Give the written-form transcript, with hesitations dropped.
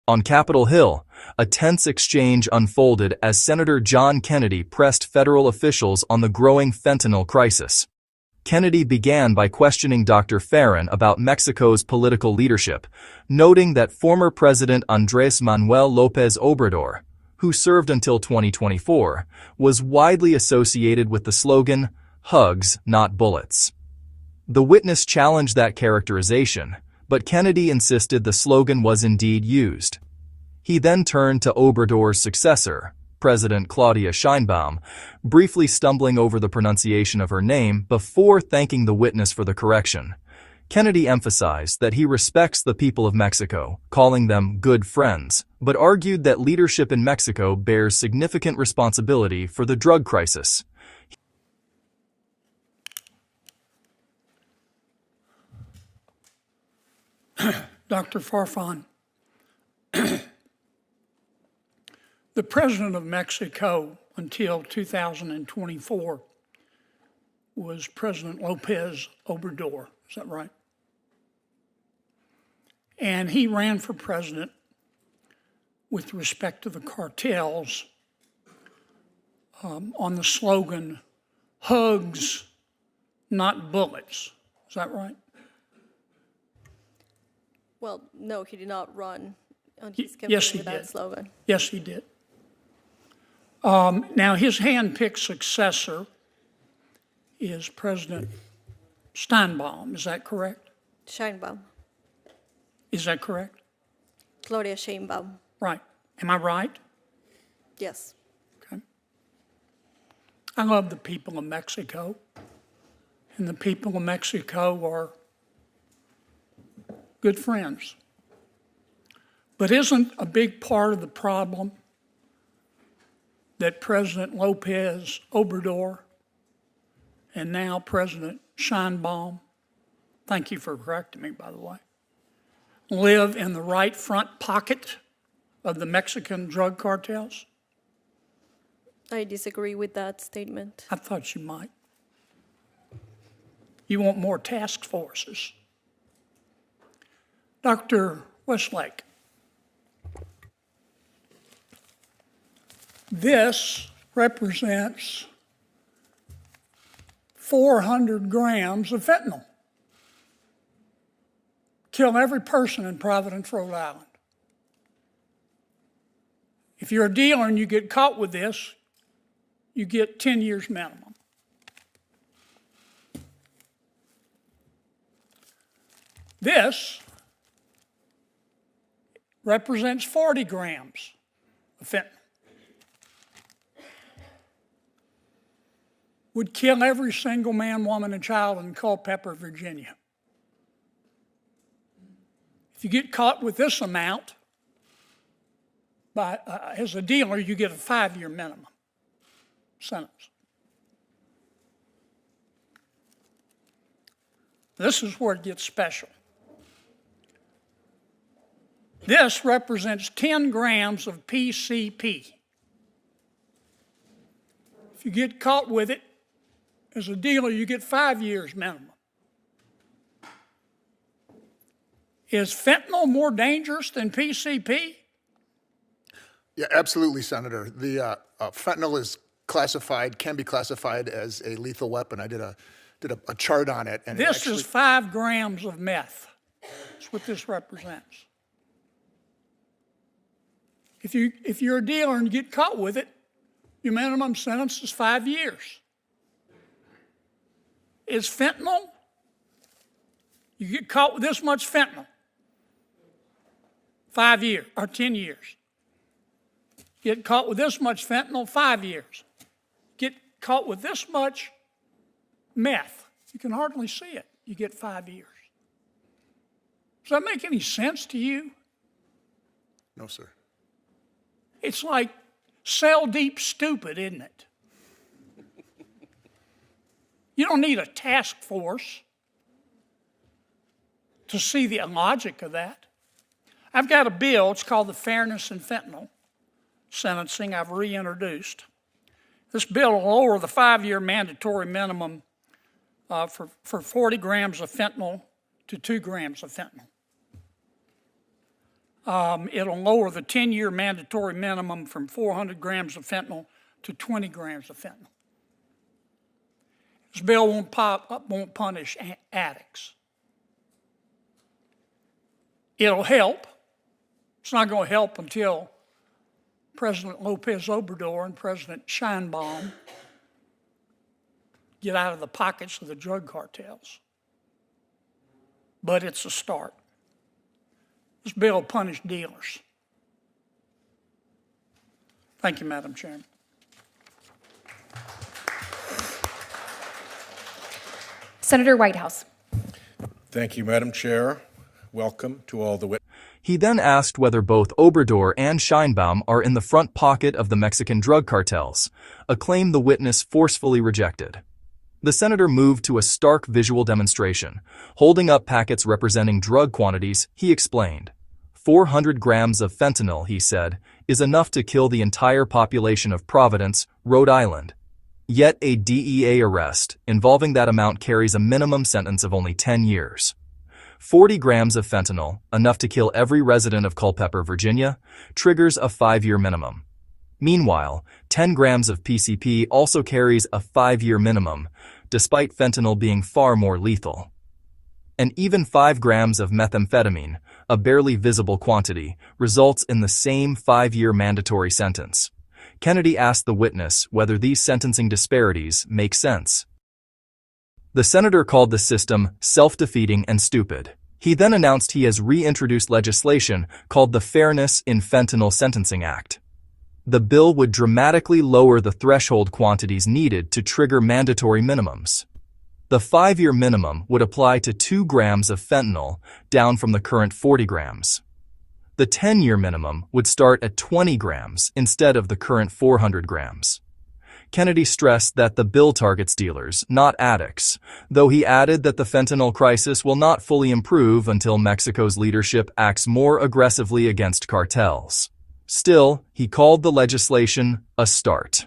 On Capitol Hill, a tense exchange unfolded as Senator John Kennedy pressed federal officials on the growing fentanyl crisis. Kennedy began by questioning Dr. Farron about Mexico's political leadership, noting that former President Andrés Manuel López Obrador, who served until 2024, was widely associated with the slogan, "Hugs, not bullets." The witness challenged that characterization, but Kennedy insisted the slogan was indeed used. He then turned to Obrador's successor, President Claudia Sheinbaum, briefly stumbling over the pronunciation of her name before thanking the witness for the correction. Kennedy emphasized that he respects the people of Mexico, calling them good friends, but argued that leadership in Mexico bears significant responsibility for the drug crisis. Dr. Farfan, the President of Mexico until 2024 was President López Obrador. Is that right? And he ran for president with respect to the cartels on the slogan, "Hugs, not bullets." Is that right? Well, no, he did not run on his campaign Yes, he with that did. slogan. Yes, he did. Now, his hand-picked successor is President Sheinbaum. Is that correct? Sheinbaum. Is that correct? Claudia Sheinbaum. Right. Am I right? Yes. Okay. I love the people of Mexico, and the people of Mexico are good friends. But isn't a big part of the problem that President López Obrador and now President Sheinbaum, thank you for correcting me, by the way, live in the right front pocket of the Mexican drug cartels? I disagree with that statement. I thought you might. You want more task forces. Dr. Westlake, this represents 400 grams of fentanyl. Kill every person in Providence, Rhode Island. If you're a dealer and you get caught with this, you get 10 years minimum. This represents 40 grams of fentanyl. Would kill every single man, woman, and child in Culpeper, Virginia. If you get caught with this amount, as a dealer, you get a 5-year minimum sentence. This is where it gets special. This represents 10 grams of PCP. If you get caught with it, as a dealer, you get 5 years minimum. Is fentanyl more dangerous than PCP? Yeah, absolutely, Senator. The fentanyl is classified, can be classified as a lethal weapon. I did a chart on it. And this is 5 grams of meth. That's what this represents. If you're a dealer and you get caught with it, your minimum sentence is 5 years. Is fentanyl? You get caught with this much fentanyl, 5 years or 10 years. Get caught with this much fentanyl, 5 years. Get caught with this much meth, you can hardly see it, you get 5 years. Does that make any sense to you? No, sir. It's like cell deep stupid, isn't it? You don't need a task force to see the logic of that. I've got a bill, it's called the Fairness in Fentanyl Sentencing, I've reintroduced. This bill will lower the 5-year mandatory minimum for 40 grams of fentanyl to 2 grams of fentanyl. It'll lower the 10-year mandatory minimum from 400 grams of fentanyl to 20 grams of fentanyl. This bill won't punish addicts. It'll help. It's not going to help until President López Obrador and President Sheinbaum get out of the pockets of the drug cartels. But it's a start. This bill will punish dealers. Thank you, Madam Chairman. Senator Whitehouse. Thank you, Madam Chair. Welcome to all the witnesses. He then asked whether both Obrador and Sheinbaum are in the front pocket of the Mexican drug cartels, a claim the witness forcefully rejected. The senator moved to a stark visual demonstration. Holding up packets representing drug quantities, he explained. 400 grams of fentanyl, he said, is enough to kill the entire population of Providence, Rhode Island. Yet a DEA arrest involving that amount carries a minimum sentence of only 10 years. 40 grams of fentanyl, enough to kill every resident of Culpeper, Virginia, triggers a 5-year minimum. Meanwhile, 10 grams of PCP also carries a 5-year minimum, despite fentanyl being far more lethal. And even 5 grams of methamphetamine, a barely visible quantity, results in the same 5-year mandatory sentence. Kennedy asked the witness whether these sentencing disparities make sense. The senator called the system self-defeating and stupid. He then announced he has reintroduced legislation called the Fairness in Fentanyl Sentencing Act. The bill would dramatically lower the threshold quantities needed to trigger mandatory minimums. The 5-year minimum would apply to 2 grams of fentanyl, down from the current 40 grams. The 10-year minimum would start at 20 grams instead of the current 400 grams. Kennedy stressed that the bill targets dealers, not addicts, though he added that the fentanyl crisis will not fully improve until Mexico's leadership acts more aggressively against cartels. Still, he called the legislation a start.